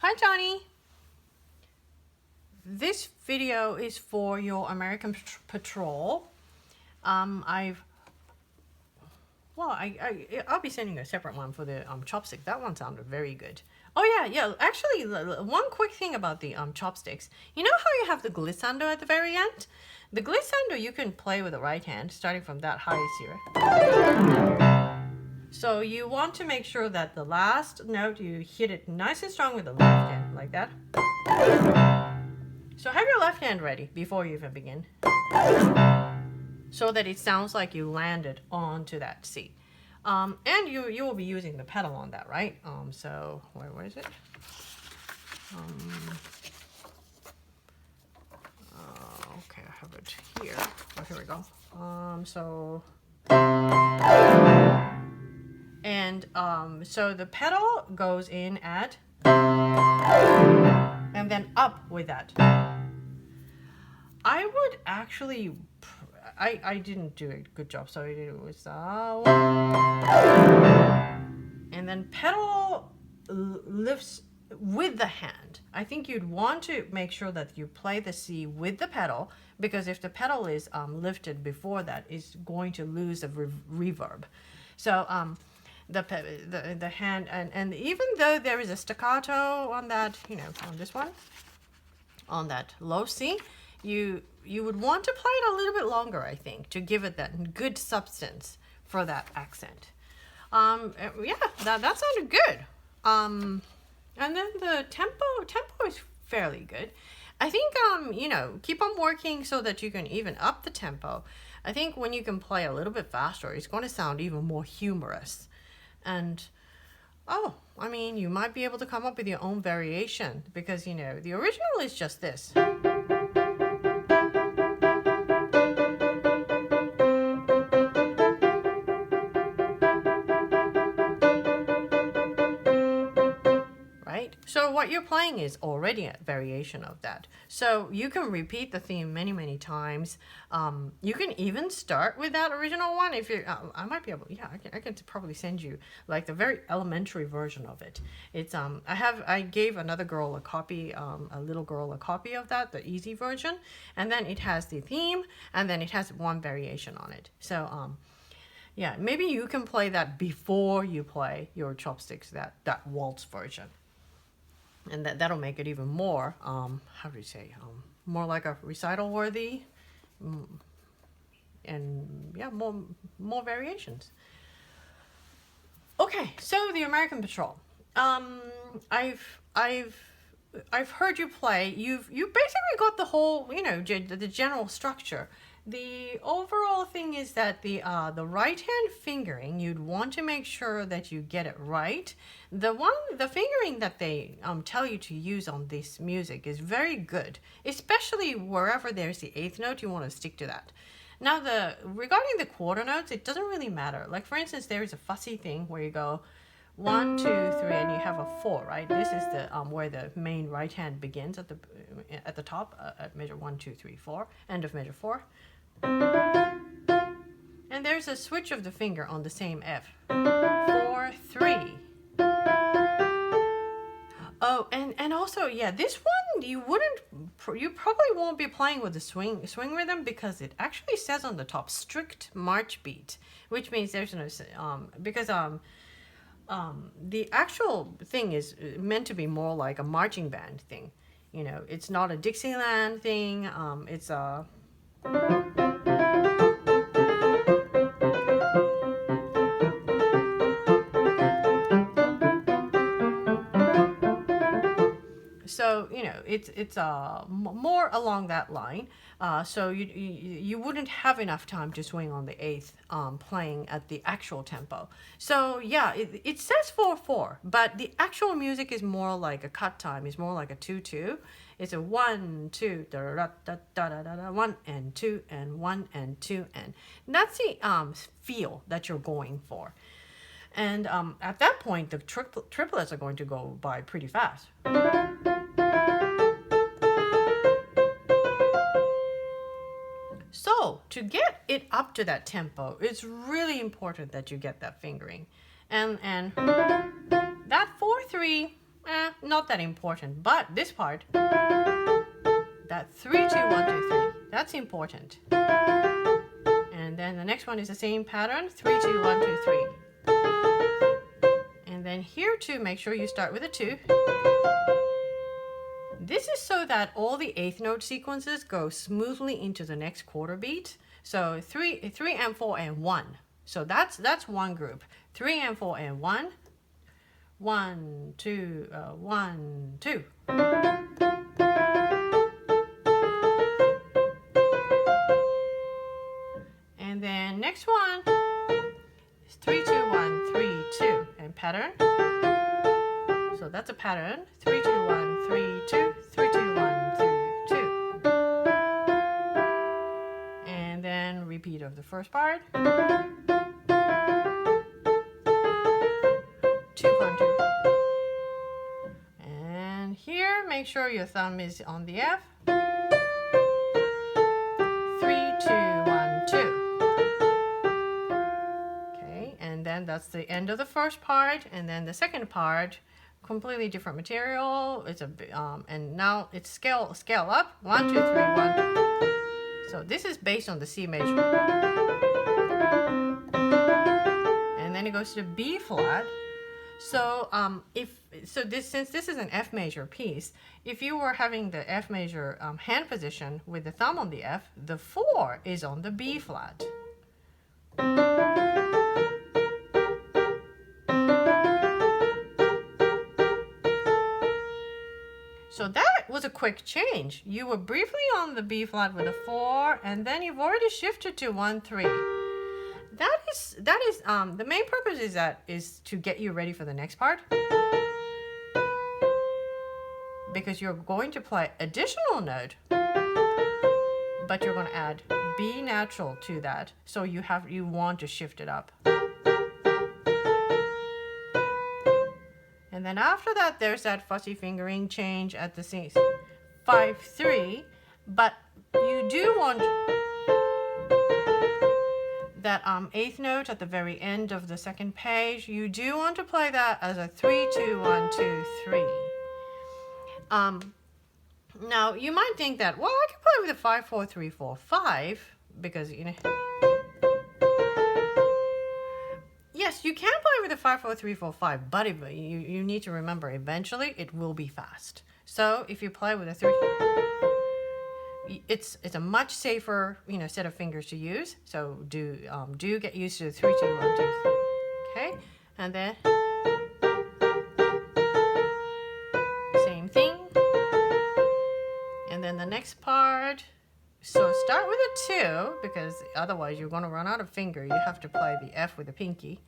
Hi, Johnny. This video is for your American Patrol. I'll be sending a separate one for the chopstick. That one sounded very good. Oh yeah. Actually, one quick thing about the chopsticks. You know how you have the glissando at the very end? The glissando you can play with the right hand, starting from that highest here. So you want to make sure that the last note you hit it nice and strong with the left hand, like that. So have your left hand ready before you even begin, so that it sounds like you landed onto that C. And you will be using the pedal on that, right? So where is it? Okay, I have it here. Oh, here we go. So the pedal goes in at, and then up with that. I would actually, I didn't do a good job, so it was, and then pedal lifts with the hand. I think you'd want to make sure that you play the C with the pedal, because if the pedal is lifted before that, it's going to lose a reverb. So the hand, and even though there is a staccato on that, on this one, on that low C, you would want to play it a little bit longer, I think, to give it that good substance for that accent. Yeah, that sounded good. And then the tempo is fairly good. I think, keep on working so that you can even up the tempo. I think when you can play a little bit faster, it's going to sound even more humorous. And, you might be able to come up with your own variation, because, the original is just this. So what you're playing is already a variation of that. So you can repeat the theme many times. You can even start with that original one. If you, I might be able. Yeah, I can probably send you like the very elementary version of it. It's I gave another girl a copy, a little girl a copy of that, the easy version, and then it has the theme, and then it has one variation on it. So yeah, maybe you can play that before you play your Chopsticks, that waltz version. And that'll make it even more, how do you say, more like a recital worthy, and yeah, more variations. Okay, so the American Patrol. I've heard you play. You basically got the whole, the general structure. The overall thing is that the right hand fingering, you'd want to make sure that you get it right. The fingering that they tell you to use on this music is very good, especially wherever there's the eighth note. You want to stick to that. Now, regarding the quarter notes, it doesn't really matter. Like, for instance, there is a fussy thing where you go 1, 2, 3, and you have a 4, right? This is the where the main right hand begins at the top at measure 1, 2, 3, 4, end of measure 4. And there's a switch of the finger on the same F. 4, 3. Oh, and also, yeah, this one you probably won't be playing with the swing rhythm, because it actually says on the top strict march beat, which means there's no because the actual thing is meant to be more like a marching band thing. It's not a Dixieland thing. It's a So it's more along that line. So you wouldn't have enough time to swing on the eighth playing at the actual tempo. So yeah, it says 4/4, but the actual music is more like a cut time. It's more like a 2/2. It's a 1 2 da da da da da da 1 and 2 and 1 and 2 and that's the feel that you're going for. And at that point, the triplets are going to go by pretty fast. So to get it up to that tempo, it's really important that you get that fingering. And that 4/3 not that important. But this part, that 3, 2, 1, 2, 3, that's important. And then the next one is the same pattern, 3, 2, 1, 2, 3. And then here too, make sure you start with a 2. This is so that all the eighth note sequences go smoothly into the next quarter beat. So 3 and 4 and 1. So that's one group. 3 and 4 and 1. 1, 2, 1, 2. And then next one is 3, 2, 1, 3, 2, and pattern. So that's a pattern. 3, 2, 1, 3, 2, 3, 2, 1, 2, 2. And then repeat of the first part. 2, 1, 2. And here, make sure your thumb is on the F. 3, 2, 1, 2. Okay, and then that's the end of the first part, and then the second part. Completely different material. It's a and now it's scale up. 1, 2, 3, 1, 2. So this is based on the C major, and then it goes to the B flat. So since this is an F major piece, if you were having the F major hand position with the thumb on the F, the 4 is on the B flat. So that was a quick change. You were briefly on the B flat with a 4, and then you've already shifted to 1, 3. That is the main purpose is to get you ready for the next part, because you're going to play additional note, but you're going to add B natural to that. So you want to shift it up. And then after that, there's that fussy fingering change at the 5, 3, but you do want that eighth note at the very end of the second page. You do want to play that as a 3, 2, 1, 2, 3. Now you might think that, well, I can play with a 5, 4, 3, 4, 5 because yes, you can play with a 5, 4, 3, 4, 5, but you need to remember eventually it will be fast. So if you play with a 3, it's a much safer set of fingers to use. So do get used to 3, 2, 1, 2, 3. Okay, and then same thing. And then the next part. So start with a 2, because otherwise you're going to run out of finger. You have to play the F with the pinky.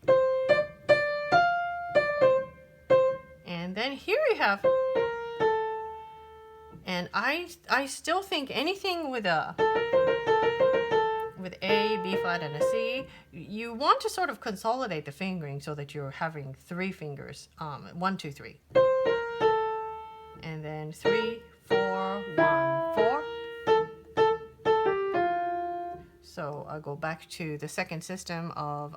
And then here you have, and I still think anything with A, B flat, and a C, you want to sort of consolidate the fingering so that you're having 3 fingers, 1, 2, 3. And then 3, 4, 1, 4. So I'll go back to the second system of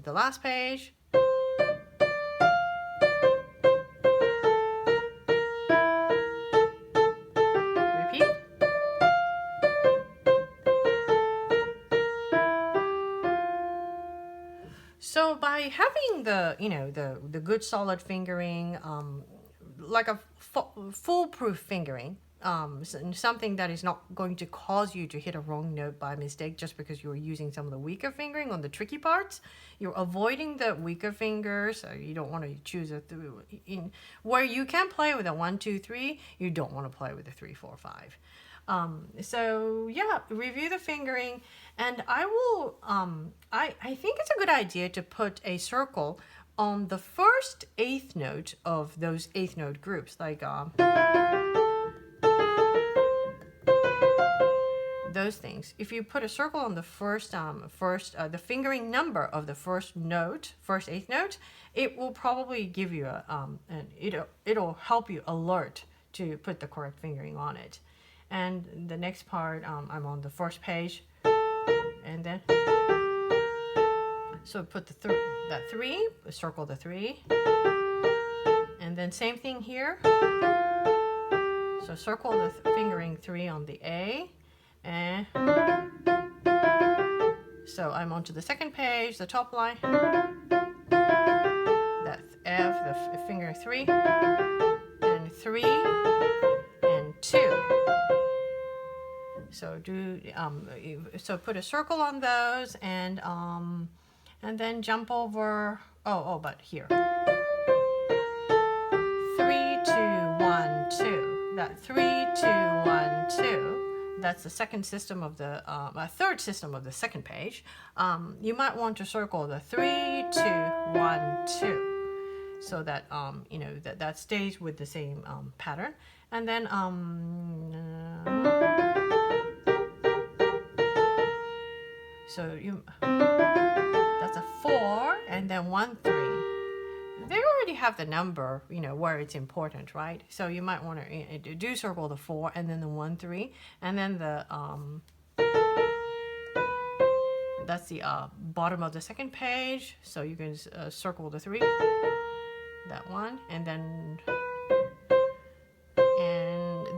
the last page. Repeat. So by having the good solid fingering, like a foolproof fingering, something that is not going to cause you to hit a wrong note by mistake just because you're using some of the weaker fingering on the tricky parts. You're avoiding the weaker fingers. So you don't want to choose where you can play with a 1, 2, 3. You don't want to play with a 3, 4, 5. So yeah, review the fingering, and I will. I think it's a good idea to put a circle on the first eighth note of those eighth note groups, like those things. If you put a circle on the the fingering number of the first eighth note, it will probably give you and it'll help you alert to put the correct fingering on it. And the next part, I'm on the first page, and then so put that 3, circle the 3, and then same thing here. So circle the fingering 3 on the A, and so I'm onto the second page, the top line. That's F, the finger 3, and 3, and 2. So so put a circle on those, and then jump over. But here. 3, 2, 1, 2. That 3, 2, 1, 2. That's the second system of the third system of the second page. You might want to circle the 3, 2, 1, 2, so that that stays with the same pattern. And then so that's a 4, and then 1, 3. They already have the number, where it's important, right? So you might want to do circle the 4, and then the 1, 3, and then the that's the bottom of the second page. So you can circle the 3, that one, and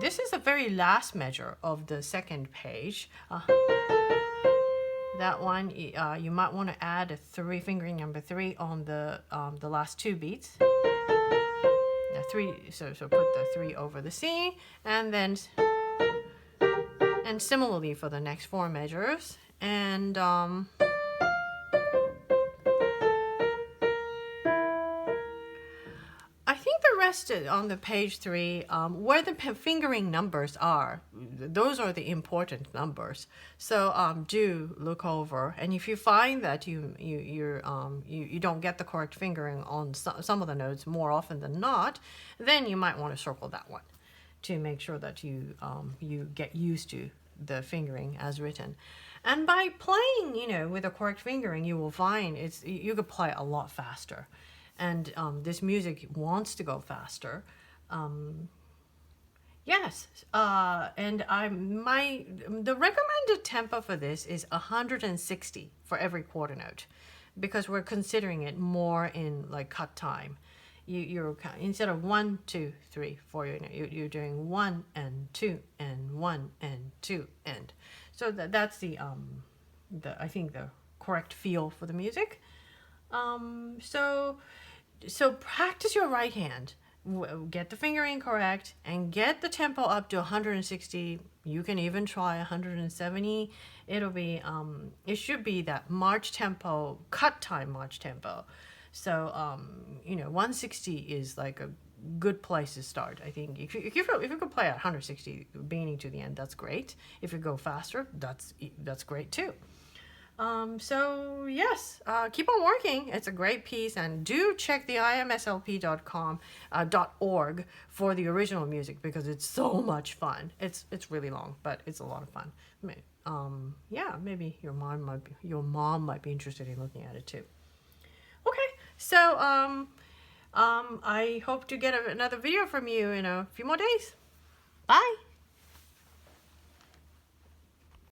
this is the very last measure of the second page. That one, you might want to add a 3 fingering number 3 on the last 2 beats. The 3, so put the 3 over the C, and then similarly for the next 4 measures. And I think the rest on the page 3, where the fingering numbers are, those are the important numbers. So do look over, and if you find that you don't get the correct fingering on some of the notes more often than not, then you might want to circle that one to make sure that you get used to the fingering as written. And by playing, with the correct fingering, you will find you could play a lot faster. And this music wants to go faster. Yes, and the recommended tempo for this is 160 for every quarter note, because we're considering it more in like cut time. You're instead of 1, 2, 3, 4, you're doing 1 and 2 and 1 and 2 and. So that's the I think the correct feel for the music. So practice your right hand, get the fingering correct, and get the tempo up to 160. You can even try 170. It'll be it should be that march tempo, cut time march tempo. So 160 is like a good place to start. I think if you could play at 160 beginning to the end, that's great. If you go faster, that's great too. So yes, keep on working. It's a great piece, and do check the imslp.com.org for the original music, because it's so much fun. It's really long, but it's a lot of fun. Yeah, maybe your mom might be interested in looking at it too. Okay, so I hope to get another video from you in a few more days. Bye.